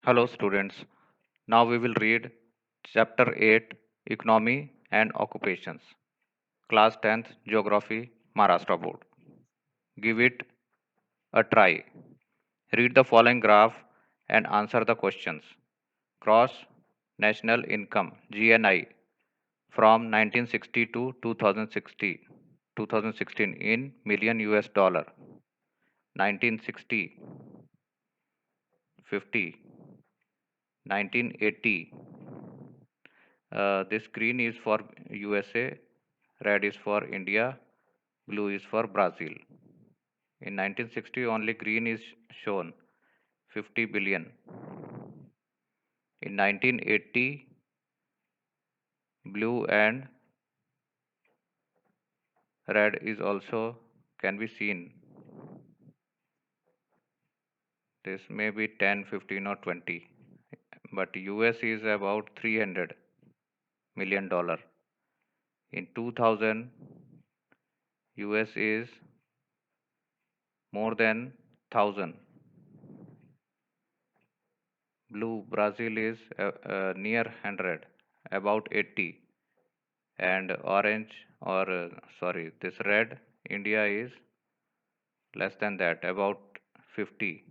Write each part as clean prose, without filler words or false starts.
Hello students. Now we will read chapter 8 Economy and Occupations. Class 10th Geography Maharashtra Board. Give it a try. Read the following graph and answer the questions. Gross national income GNI from 1960 to 2016 in million US dollar. 1960 50 1980. This green is for USA, red is for India, blue is for Brazil. In 1960, only green is shown, 50 billion. In 1980, blue and red is also can be seen. This may be 10, 15 or 20. But US is about 300 million dollar. In 2000, US is more than 1000. Blue Brazil is near 100, about 80, and orange or sorry, this red India is less than that, about 50.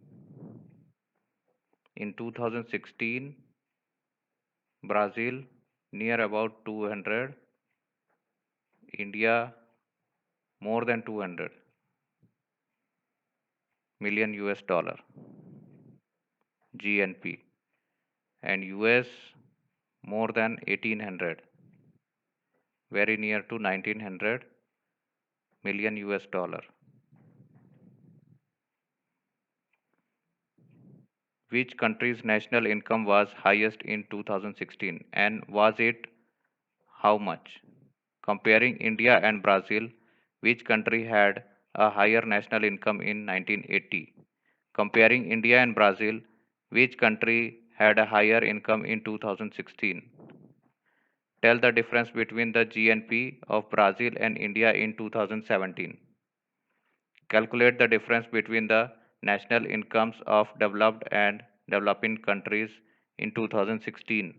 In 2016, Brazil near about 200, India more than 200 million US dollar GNP, and US more than 1800, very near to 1900 million US dollar. Which country's national income was highest in 2016 and was it how much? Comparing India and Brazil, which country had a higher national income in 1980? Comparing India and Brazil, which country had a higher income in 2016? Tell the difference between the GNP of Brazil and India in 2017. Calculate the difference between the national incomes of developed and developing countries in 2016.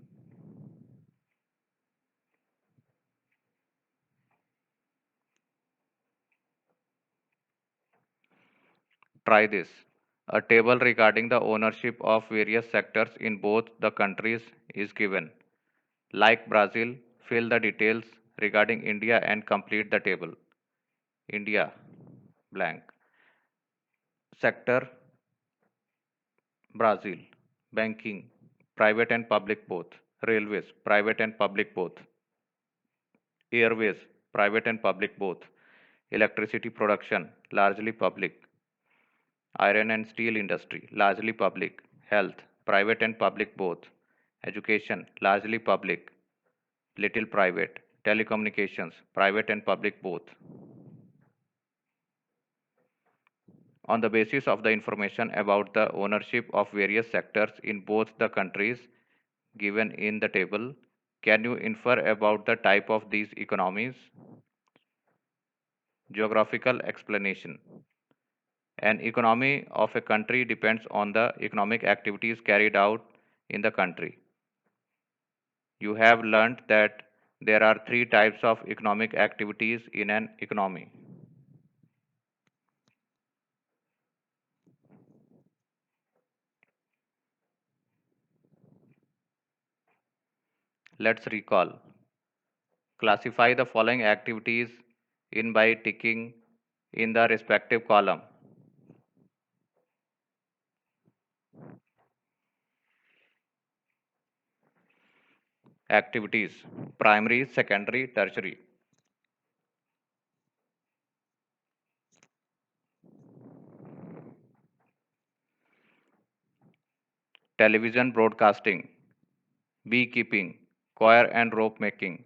Try this. A table regarding the ownership of various sectors in both the countries is given. Like Brazil, fill the details regarding India and complete the table. India, blank. Sector, Brazil. Banking, private and public both. Railways, private and public both. Airways, private and public both. Electricity production, largely public. Iron and steel industry, largely public. Health, private and public both. Education, largely public, little private. Telecommunications, private and public both. On the basis of the information about the ownership of various sectors in both the countries given in the table, can you infer about the type of these economies? Geographical explanation. An economy of a country depends on the economic activities carried out in the country. You have learnt that there are three types of economic activities in an economy. Let's recall. Classify the following activities in by ticking in the respective column. Activities: primary, secondary, tertiary. Television broadcasting, beekeeping, coir and rope making,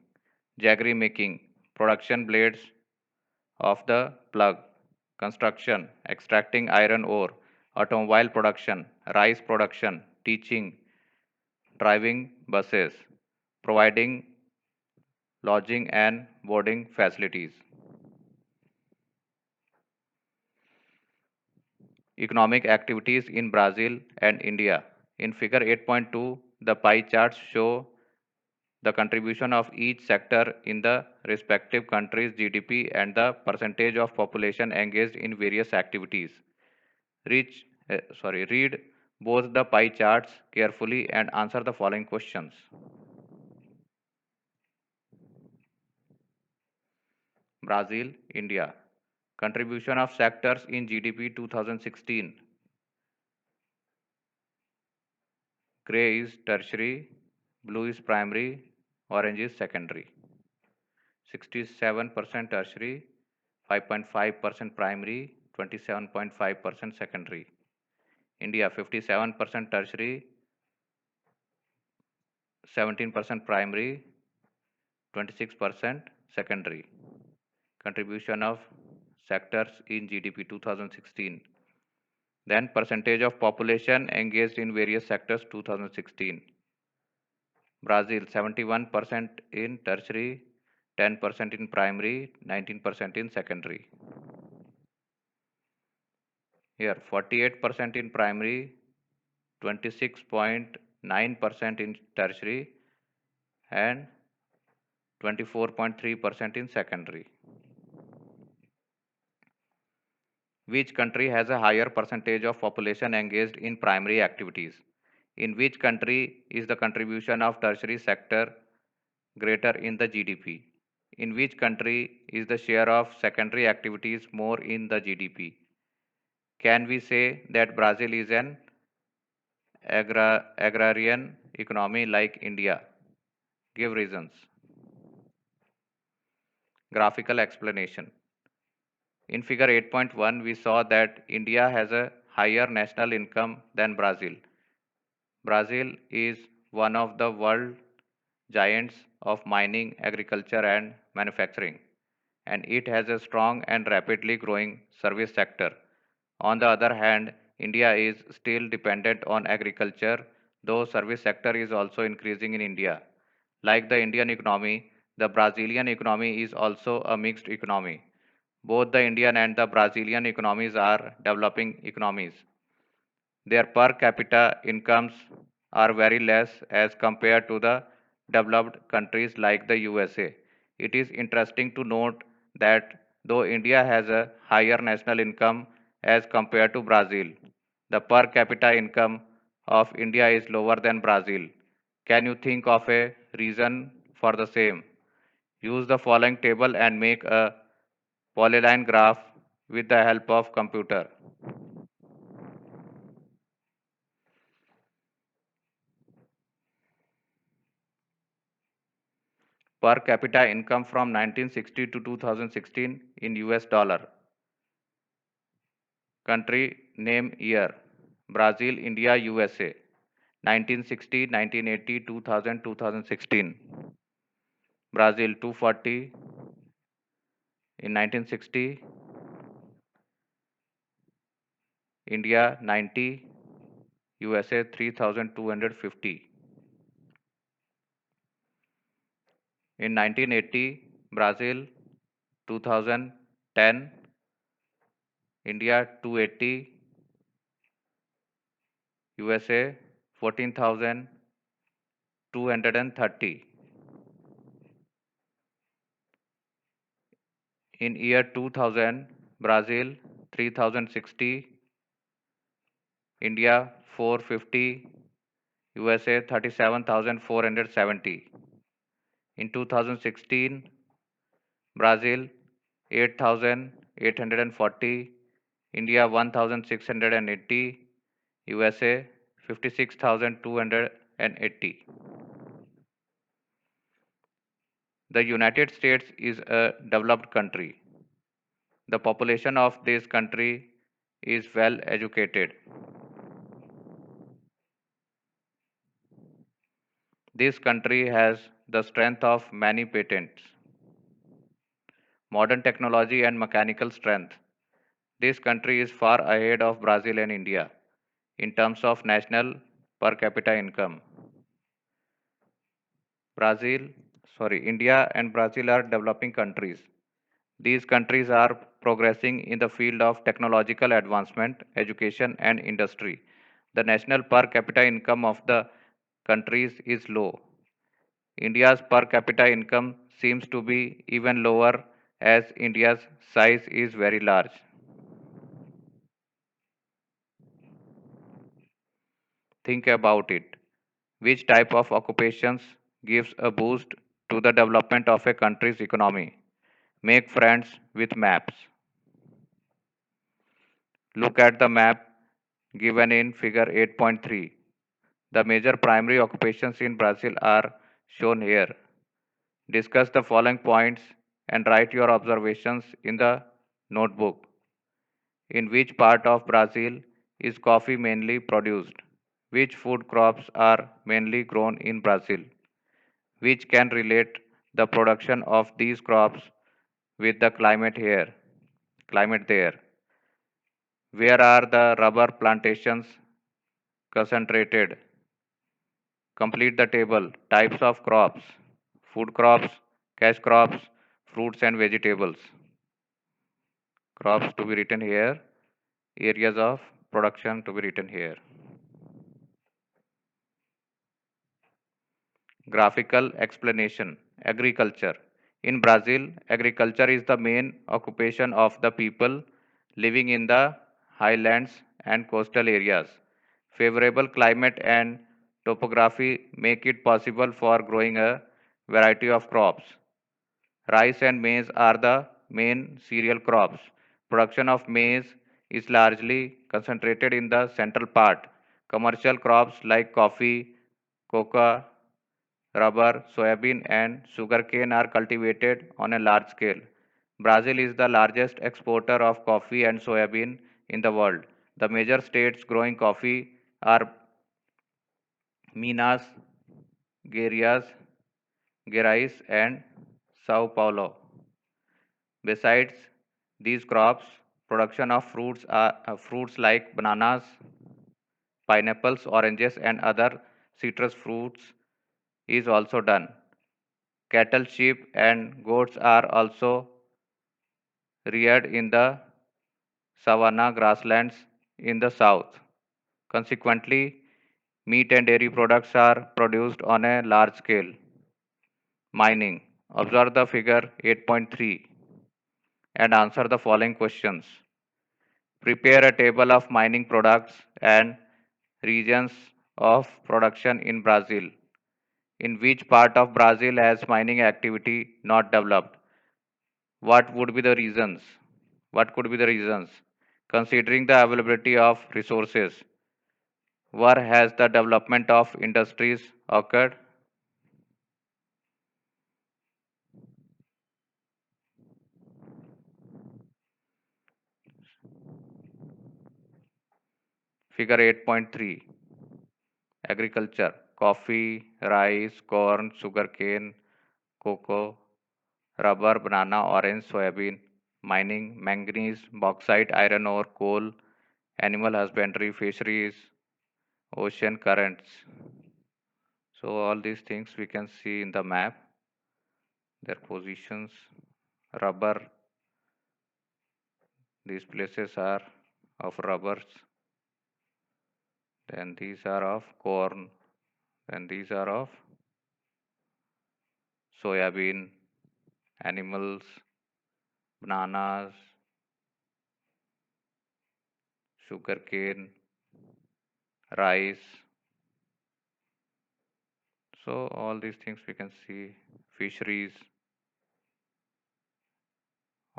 jaggery making, production blades of the plug, construction, extracting iron ore, automobile production, rice production, teaching, driving buses, providing lodging and boarding facilities. Economic activities in Brazil and India. In figure 8.2, the pie charts show the contribution of each sector in the respective country's GDP and the percentage of population engaged in various activities. Read both the pie charts carefully and answer the following questions. Brazil, India. Contribution of sectors in GDP 2016. Gray is tertiary, blue is primary, orange is secondary. 67% tertiary, 5.5% primary, 27.5% secondary. India 57% tertiary, 17% primary, 26% secondary. Contribution of sectors in GDP 2016. Then percentage of population engaged in various sectors 2016. Brazil 71% in tertiary, 10% in primary, 19% in secondary. Here 48% in primary, 26.9% in tertiary, and 24.3% in secondary. Which country has a higher percentage of population engaged in primary activities? In which country is the contribution of tertiary sector greater in the GDP? In which country is the share of secondary activities more in the GDP? Can we say that Brazil is an agrarian economy like India? Give reasons. Graphical explanation. In figure 8.1, we saw that India has a higher national income than Brazil. Brazil is one of the world giants of mining, agriculture, and manufacturing, and it has a strong and rapidly growing service sector. On the other hand, India is still dependent on agriculture, though service sector is also increasing in India. Like the Indian economy, the Brazilian economy is also a mixed economy. Both the Indian and the Brazilian economies are developing economies. Their per capita incomes are very less as compared to the developed countries like the USA. It is interesting to note that though India has a higher national income as compared to Brazil, the per capita income of India is lower than Brazil. Can you think of a reason for the same? Use the following table and make a polyline graph with the help of computer. Per capita income from 1960 to 2016 in US dollar. Country name year. Brazil, India, USA. 1960, 1980, 2000, 2016. Brazil 240 in 1960. India 90. USA 3250. In 1980, Brazil 2010, India 280, USA 14,230. In year 2000, Brazil 3060, India 450, USA 37,470. In 2016, Brazil 8,840, India 1,680, USA 56,280. The United States is a developed country. The population of this country is well educated. This country has the strength of many patents, modern technology, and mechanical strength. This country is far ahead of Brazil and India in terms of national per capita income. India and Brazil are developing countries. These countries are progressing in the field of technological advancement, education, and industry. The national per capita income of the countries is low. India's per capita income seems to be even lower as India's size is very large. Think about it. Which type of occupations gives a boost to the development of a country's economy? Make friends with maps. Look at the map given in figure 8.3. The major primary occupations in Brazil are shown here. Discuss the following points and write your observations in the notebook. In which part of Brazil is coffee mainly produced? Which food crops are mainly grown in Brazil? Which can relate the production of these crops with the climate there? Where are the rubber plantations concentrated? Complete the table. Types of crops: food crops, cash crops, fruits and vegetables. Crops to be written here, areas of production to be written here. Graphical explanation: agriculture. In Brazil, agriculture is the main occupation of the people living in the highlands and coastal areas. Favorable climate and topography make it possible for growing a variety of crops. Rice and maize are the main cereal crops. Production of maize is largely concentrated in the central part. Commercial crops like coffee, cocoa, rubber, soybean, and sugarcane are cultivated on a large scale. Brazil is the largest exporter of coffee and soybean in the world. The major states growing coffee are Minas Gerais, and Sao Paulo. Besides these crops, production of fruits like bananas, pineapples, oranges, and other citrus fruits is also done. Cattle, sheep, and goats are also reared in the savanna grasslands in the south. Consequently, meat and dairy products are produced on a large scale. Mining. Observe the figure 8.3 and answer the following questions. Prepare a table of mining products and regions of production in Brazil. In which part of Brazil has mining activity not developed? What would be the reasons? What could be the reasons? Considering the availability of resources, where has the development of industries occurred? Figure 8.3. Agriculture: coffee, rice, corn, sugarcane, cocoa, rubber, banana, orange, soybean. Mining: manganese, bauxite, iron ore, coal, animal husbandry, fisheries, ocean currents. So all these things we can see in the map, their positions. Rubber, these places are of rubbers, then these are of corn, then these are of soybean, animals, bananas, sugarcane, rice. So all these things we can see. Fisheries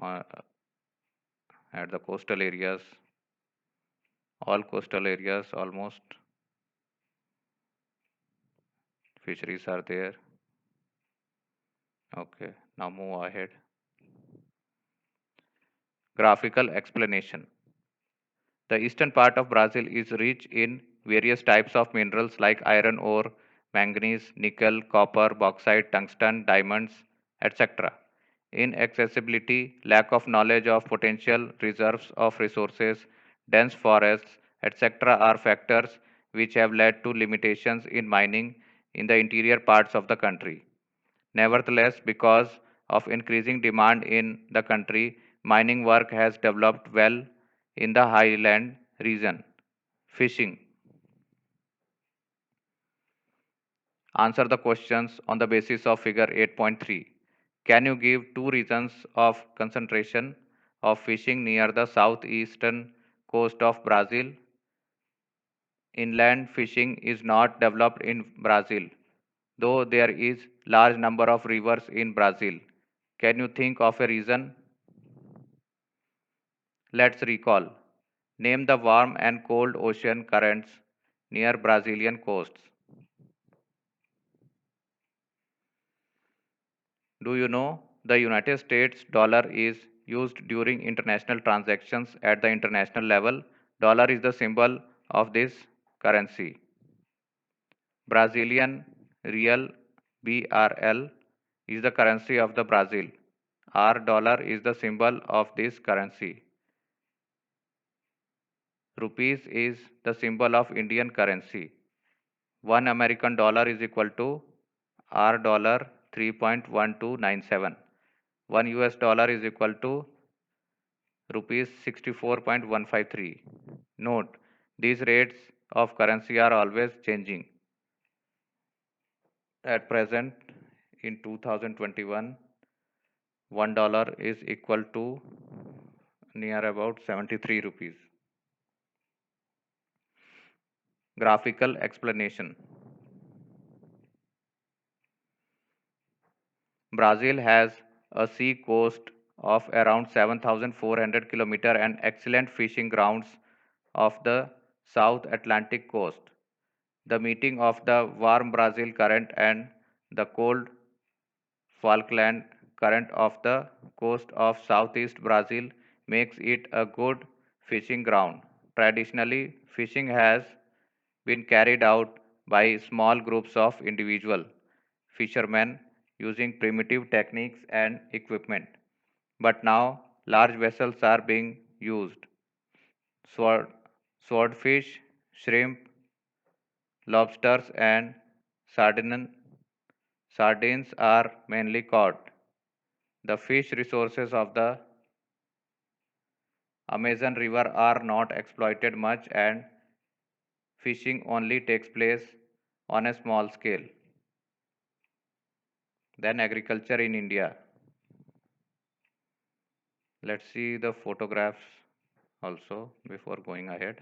uh, at the coastal areas, all coastal areas almost fisheries are there. Okay, now move ahead. Graphical explanation. The eastern part of Brazil is rich in various types of minerals like iron ore, manganese, nickel, copper, bauxite, tungsten, diamonds, etc. Inaccessibility, lack of knowledge of potential reserves of resources, dense forests, etc. are factors which have led to limitations in mining in the interior parts of the country. Nevertheless, because of increasing demand in the country, mining work has developed well in the highland region. Fishing. Answer the questions on the basis of figure 8.3. Can you give two reasons of concentration of fishing near the southeastern coast of Brazil? Inland fishing is not developed in Brazil, though there is large number of rivers in Brazil. Can you think of a reason? Let's recall. Name the warm and cold ocean currents near Brazilian coasts. Do you know the United States dollar is used during international transactions at the international level? Dollar is the symbol of this currency. Brazilian real BRL is the currency of the Brazil. Our dollar is the symbol of this currency. Rupees is the symbol of Indian currency. 1 American dollar is equal to R dollar 3.1297. 1 US dollar is equal to rupees 64.153. Note, these rates of currency are always changing. At present, in 2021, $1 is equal to near about 73 rupees. Graphical explanation. Brazil has a sea coast of around 7,400 km and excellent fishing grounds of the South Atlantic coast. The meeting of the warm Brazil current and the cold Falkland current of the coast of southeast Brazil makes it a good fishing ground. Traditionally, fishing has been carried out by small groups of individual fishermen using primitive techniques and equipment. But now large vessels are being used. Sword, swordfish, shrimp, lobsters, and sardines are mainly caught. The fish resources of the Amazon River are not exploited much, and fishing only takes place on a small scale. Then agriculture in India. Let's see the photographs also before going ahead.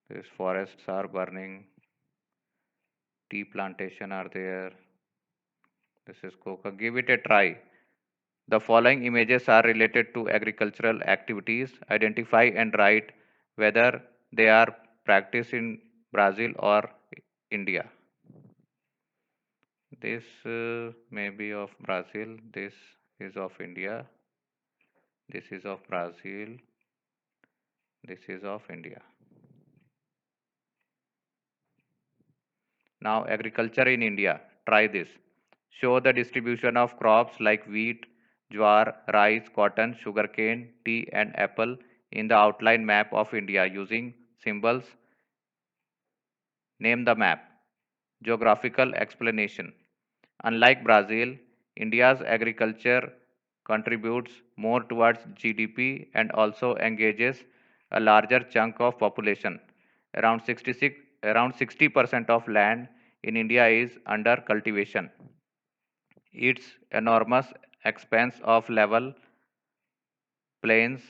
These forests are burning, tea plantation are there. This is coca. Give it a try. The following images are related to agricultural activities. Identify and write whether they are practiced in Brazil or India. This may be of Brazil. This is of India. This is of Brazil. This is of India. Now, agriculture in India. Try this. Show the distribution of crops like wheat, jowar, rice, cotton, sugarcane, tea, and apple in the outline map of India using symbols. Name the map. Geographical explanation. Unlike Brazil, India's agriculture contributes more towards GDP and also engages a larger chunk of population. Around 60% of land in India is under cultivation. Its enormous expanse of level plains,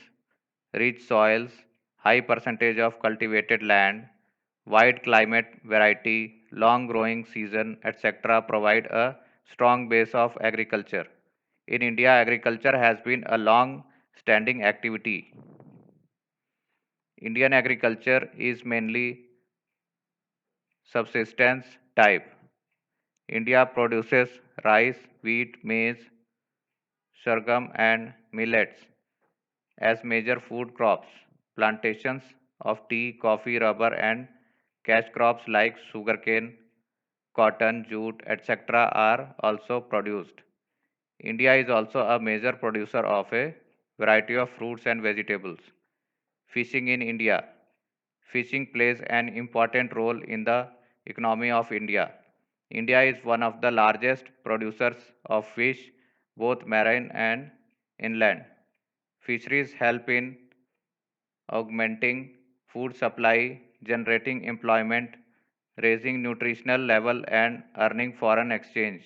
rich soils, high percentage of cultivated land, wide climate variety, long growing season, etc. provide a strong base of agriculture. In India, agriculture has been a long standing activity. Indian agriculture is mainly subsistence type. India produces rice, wheat, maize, sorghum, and millets as major food crops. Plantations of tea, coffee, rubber, and cash crops like sugarcane, cotton, jute, etc. are also produced. India is also a major producer of a variety of fruits and vegetables. Fishing in India. Fishing plays an important role in the economy of India. India is one of the largest producers of fish, both marine and inland. Fisheries help in augmenting food supply, generating employment, raising nutritional level and earning foreign exchange.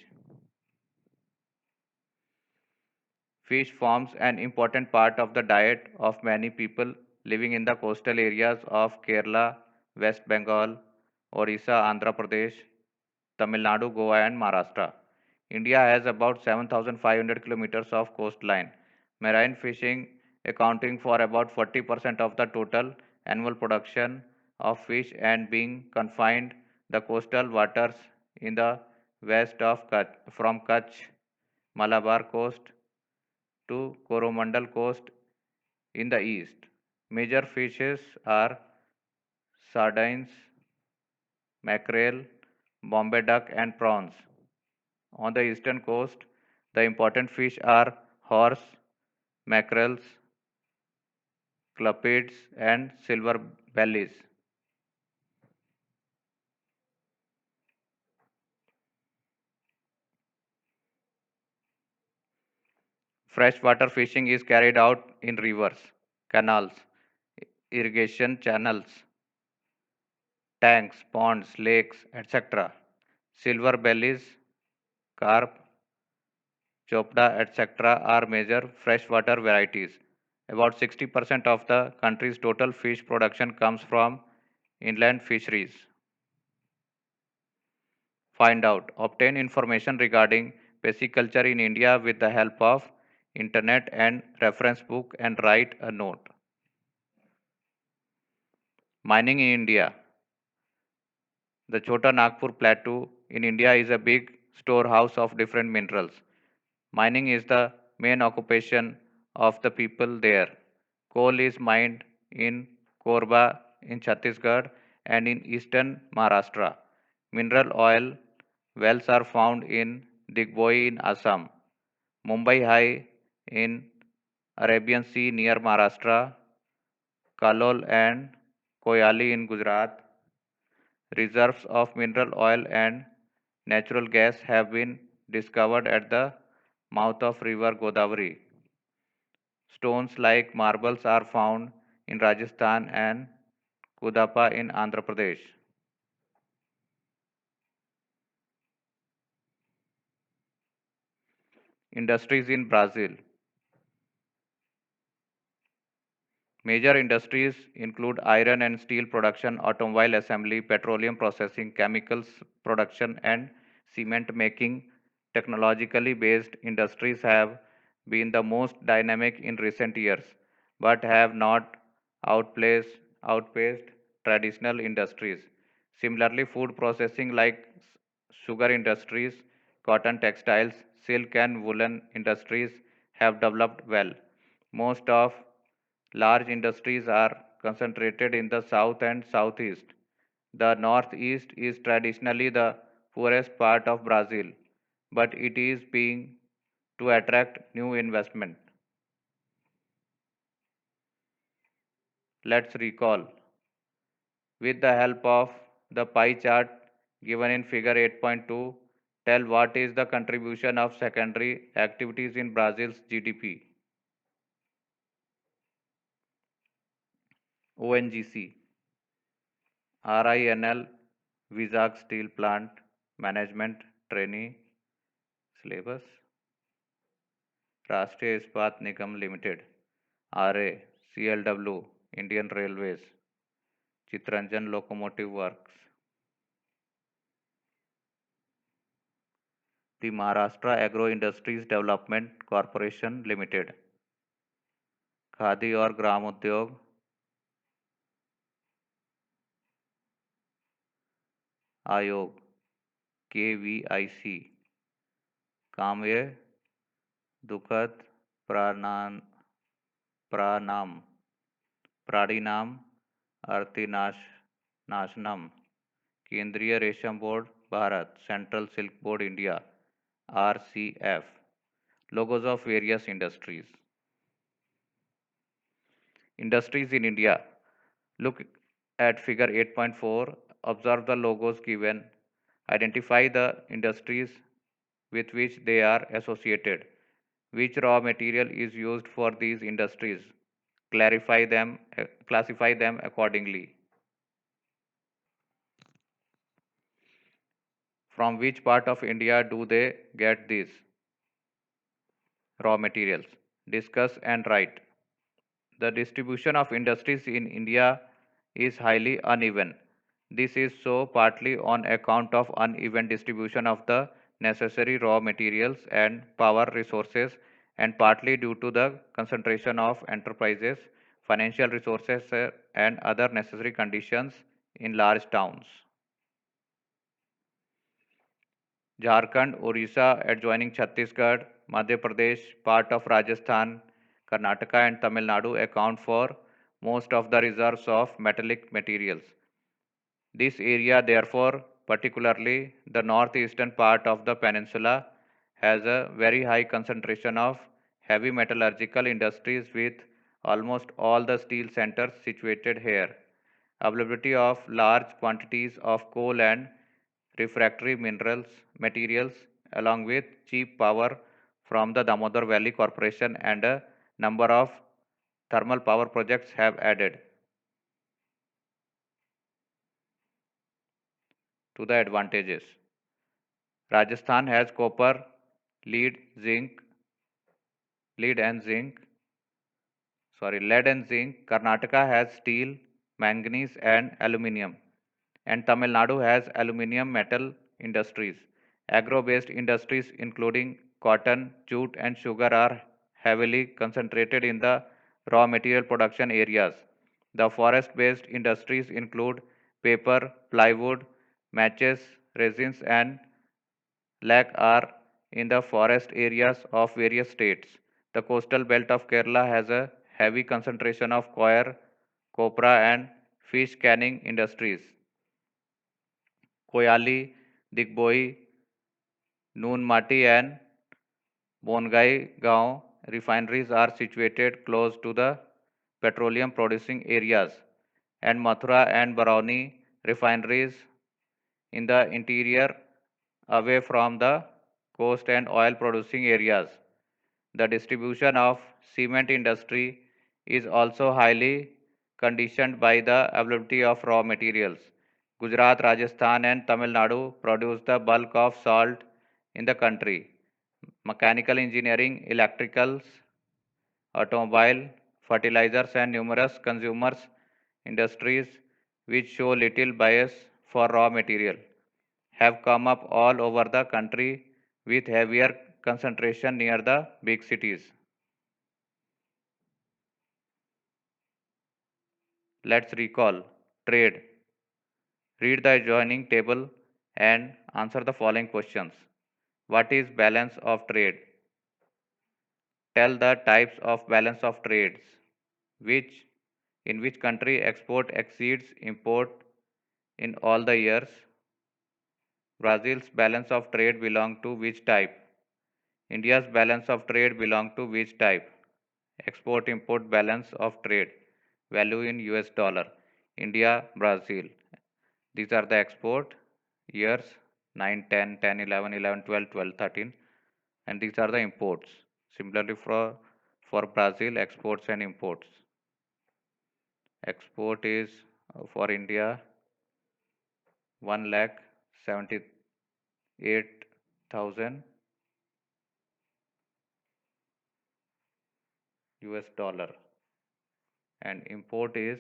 Fish forms an important part of the diet of many people living in the coastal areas of Kerala, West Bengal, Orissa, Andhra Pradesh, Tamil Nadu, Goa, and Maharashtra. India has about 7,500 kilometers of coastline. Marine fishing accounting for about 40% of the total annual production of fish and being confined the coastal waters in the west of Kutch, from Kutch, Malabar coast to Coromandel coast in the east. Major fishes are sardines, mackerel, Bombay duck, and prawns. On the eastern coast, the important fish are horse, mackerels, cluppids, and silver bellies. Freshwater fishing is carried out in rivers, canals, irrigation channels, tanks, ponds, lakes, etc. Silver bellies, carp, chopda, etc. are major freshwater varieties. About 60% of the country's total fish production comes from inland fisheries. Find out, obtain information regarding pisciculture in India with the help of internet and reference book and write a note. Mining in India. The Chota Nagpur Plateau in India is a big storehouse of different minerals. Mining is the main occupation of the people there. Coal is mined in Korba in Chhattisgarh and in eastern Maharashtra. Mineral oil wells are found in Digboi in Assam, Mumbai High in Arabian Sea near Maharashtra, Kalol and Koyali in Gujarat. Reserves of mineral oil and natural gas have been discovered at the mouth of river Godavari. Stones like marbles are found in Rajasthan and Kudapa in Andhra Pradesh. Industries in Brazil. Major industries include iron and steel production, automobile assembly, petroleum processing, chemicals production, and cement making. Technologically based industries have been the most dynamic in recent years, but have not outpaced traditional industries. Similarly, food processing like sugar industries, cotton textiles, silk and woolen industries have developed well. Most of large industries are concentrated in the south and southeast. The northeast is traditionally the poorest part of Brazil, but it is being to attract new investment. Let's recall with the help of the pie chart given in figure 8.2, tell what is the contribution of secondary activities in Brazil's GDP. ONGC, RINL, Vizag Steel Plant Management Trainee Syllabus, राष्ट्रीय इस्पात निगम limited, RA, CLW, Indian Railways, Chitranjan Locomotive Works, the Maharashtra Agro Industries Development Corporation Limited, khadi और ग्राम उद्योग आयोग, KVIC, काम्य दुखद प्राणान प्राणाम प्राणिनाम अर्तिनाश नाशनम केंद्रीय रेशम board Bharat central silk board India RCF. Logos of various industries. Industries in India. Look at figure 8.4. Observe the logos given. Identify the industries with which they are associated. Which raw material is used for these industries? Classify them accordingly. From which part of India do they get these raw materials? Discuss and write. The distribution of industries in India is highly uneven. This is so partly on account of uneven distribution of the necessary raw materials and power resources, and partly due to the concentration of enterprises, financial resources, and other necessary conditions in large towns. Jharkhand, Orissa adjoining Chhattisgarh, Madhya Pradesh, part of Rajasthan, Karnataka and Tamil Nadu account for most of the reserves of metallic materials. This area, therefore, particularly the northeastern part of the peninsula, has a very high concentration of heavy metallurgical industries with almost all the steel centers situated here. Availability of large quantities of coal and refractory minerals materials along with cheap power from the Damodar Valley Corporation and a number of thermal power projects have added to the advantages. Rajasthan has copper, lead, zinc, lead and zinc, lead and zinc. Karnataka has steel, manganese and aluminium. And Tamil Nadu has aluminium metal industries. Agro-based industries including cotton, jute and sugar are heavily concentrated in the raw material production areas. The forest-based industries include paper, plywood, matches, resins and lac are in the forest areas of various states. The coastal belt of Kerala has a heavy concentration of coir, copra and fish canning industries. Koyali, Digboi, Noonmati and Bongai refineries are situated close to the petroleum producing areas, and Mathura and Barauni refineries in the interior away from the coast and oil producing areas. The distribution of cement industry is also highly conditioned by the availability of raw materials. Gujarat, Rajasthan and Tamil Nadu produce the bulk of salt in the country. Mechanical engineering, electricals, automobile, fertilizers and numerous consumers industries which show little bias for raw material have come up all over the country with heavier concentration near the big cities. Let's recall trade. Read the adjoining table and answer the following questions. What is balance of trade? Tell the types of balance of trades. Which in which country export exceeds import in all the years? Brazil's balance of trade belong to which type? India's balance of trade belong to which type? Export import balance of trade. Value in US dollar. India, Brazil. These are the export years 9, 10, 10, 11, 11, 12, 12, 13, and these are the imports. Similarly for Brazil exports and imports. Export is for India 1,78,000 US dollar, and import is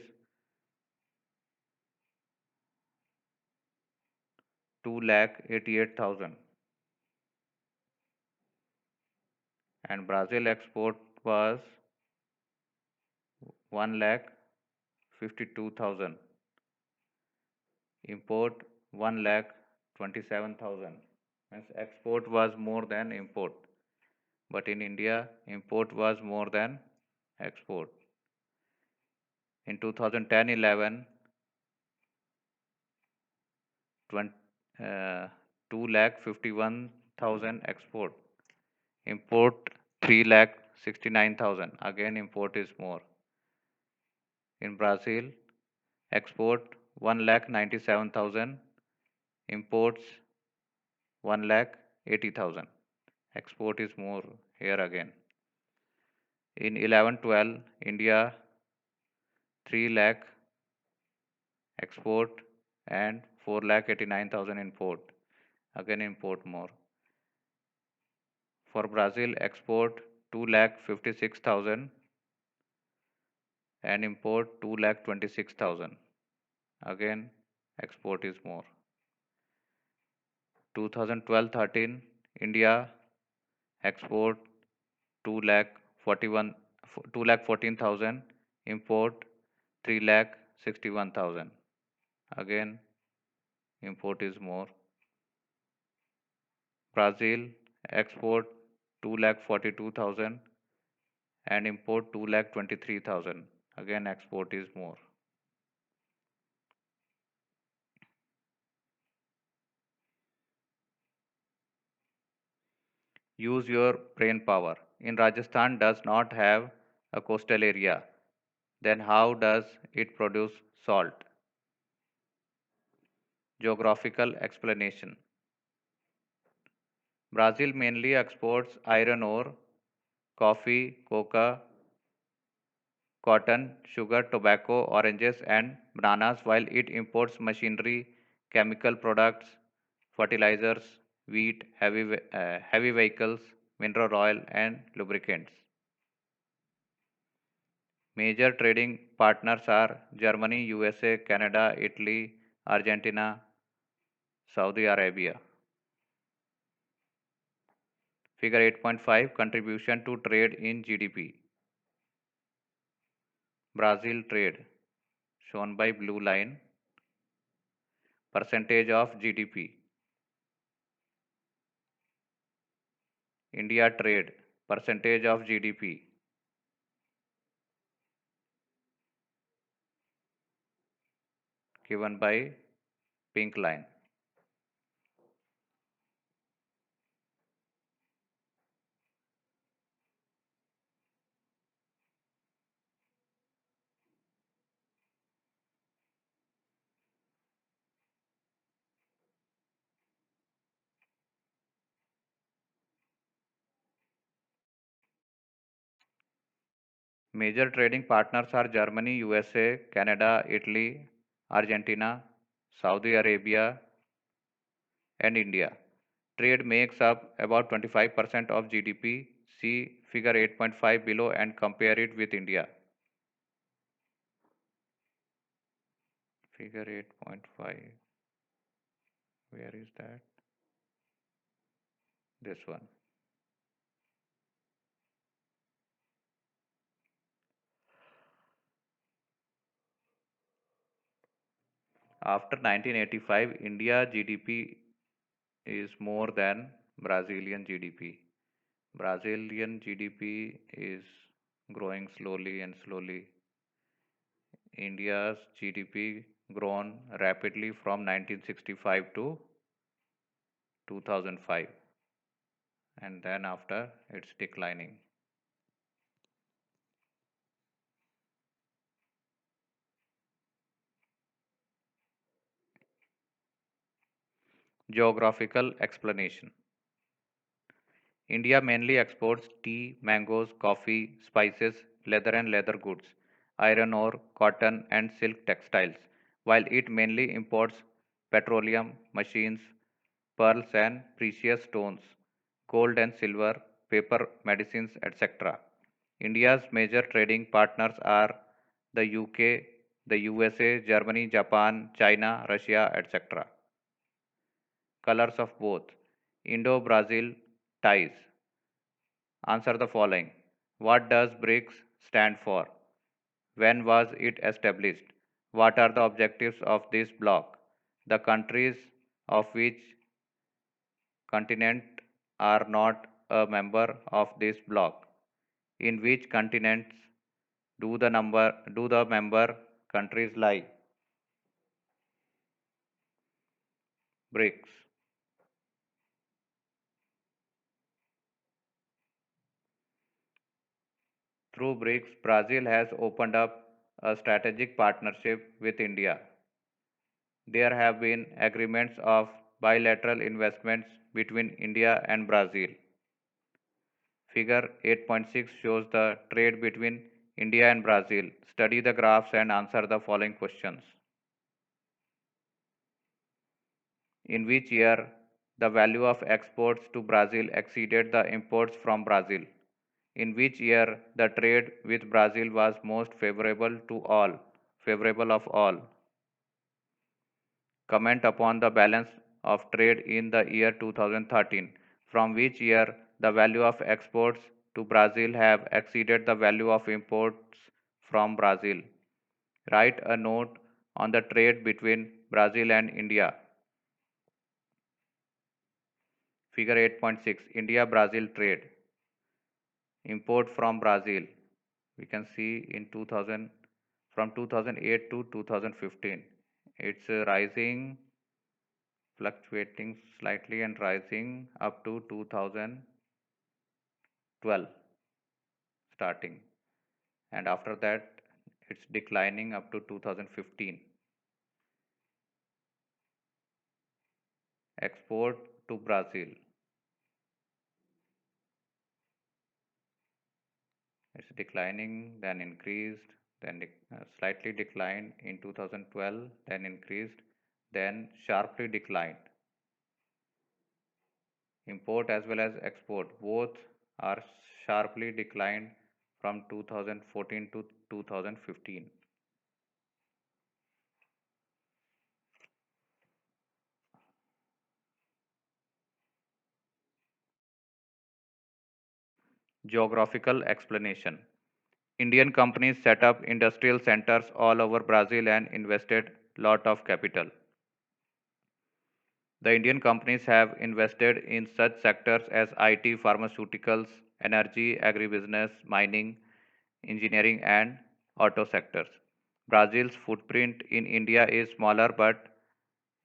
2,88,000, and Brazil export was 1,52,000, import 1,27,000. Means export was more than import, but in India import was more than export. In 2010-11, 2,51,000 export, import 3,69,000. Again import is more. In Brazil, export 1,97,000, imports 1,80,000. Export is more here again. In 11-12, India 3 lakh export and 4,89,000 import. again import more. For Brazil, export 2,56,000 and import 2,26,000. Again, export is more. 2012-13, India export 2 lakh 41 2 lakh 14,000, import 3 lakh 61,000. Again, import is more. Brazil export 2 lakh 42,000 and import 2 lakh 23,000. Again, export is more. Use your brain power. In Rajasthan does not have a coastal area. Then how does it produce salt? Geographical explanation. Brazil mainly exports iron ore, coffee, coca, cotton, sugar, tobacco, oranges, and bananas, while it imports machinery, chemical products, fertilizers, wheat, heavy vehicles, mineral oil, and lubricants. Major trading partners are Germany, USA, Canada, Italy, Argentina, Saudi Arabia. Figure 8.5, contribution to trade in GDP. Brazil trade, shown by blue line, percentage of GDP. India trade, percentage of GDP, given by pink line. Major trading partners are Germany, USA, Canada, Italy, Argentina, Saudi Arabia, and India. Trade makes up about 25% of GDP. See figure 8.5 below and compare it with India. Figure 8.5. Where is that? This one. After 1985, India GDP is more than Brazilian GDP. Brazilian GDP is growing slowly and slowly. India's GDP grown rapidly from 1965 to 2005, and then after it's declining. Geographical explanation. India mainly exports tea, mangoes, coffee, spices, leather and leather goods, iron ore, cotton, and silk textiles, while it mainly imports petroleum, machines, pearls and precious stones, gold and silver, paper, medicines, etc. India's major trading partners are the UK, the USA, Germany, Japan, China, Russia, etc. Colors of both. Indo Brazil ties. Answer the following. What does BRICS stand for? When was it established? What are the objectives of this bloc? The countries of which continent are not a member of this bloc? In which continents do the member countries lie? BRICS. Through BRICS, Brazil has opened up a strategic partnership with India. There have been agreements of bilateral investments between India and Brazil. Figure 8.6 shows the trade between India and Brazil. Study the graphs and answer the following questions. In which year the value of exports to Brazil exceeded the imports from Brazil? In which year the trade with Brazil was most favorable of all? Comment upon the balance of trade in the year 2013, from which year the value of exports to Brazil have exceeded the value of imports from Brazil. Write a note on the trade between Brazil and India. Figure 8.6, India Brazil trade. Import from Brazil. We can see in 2000, from 2008 to 2015. It's rising, fluctuating slightly and rising up to 2012 starting, and after that it's declining up to 2015. Export to Brazil, it's declining, then increased, then slightly declined in 2012, then increased, then sharply declined. Import as well as export both are sharply declined from 2014 to 2015. Geographical explanation. Indian companies set up industrial centers all over Brazil and invested lot of capital. The Indian companies have invested in such sectors as IT, pharmaceuticals, energy, agribusiness, mining, engineering, and auto sectors. Brazil's footprint in India is smaller but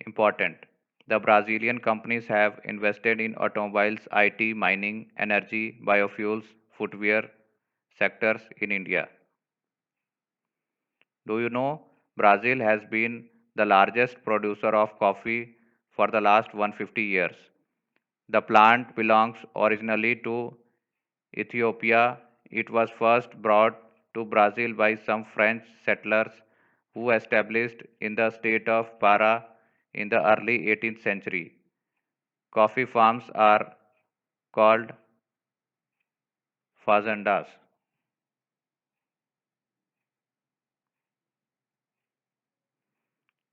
important. The Brazilian companies have invested in automobiles, IT, mining, energy, biofuels, footwear sectors in India. Do you know Brazil has been the largest producer of coffee for the last 150 years? The plant belongs originally to Ethiopia. It was first brought to Brazil by some French settlers who established in the state of Para in the early 18th century. Coffee farms are called fazendas.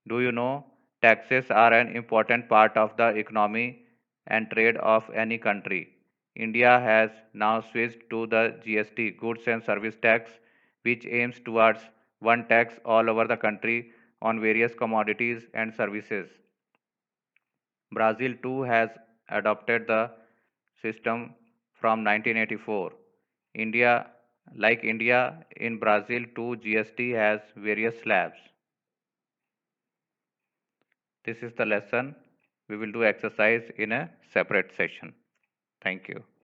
Do you know taxes are an important part of the economy and trade of any country? India has now switched to the GST, Goods and Service Tax, which aims towards one tax all over the country on various commodities and services. Brazil too has adopted the system from 1984. India, like India, in Brazil too, GST has various slabs. This is the lesson. We will do exercise in a separate session. Thank you.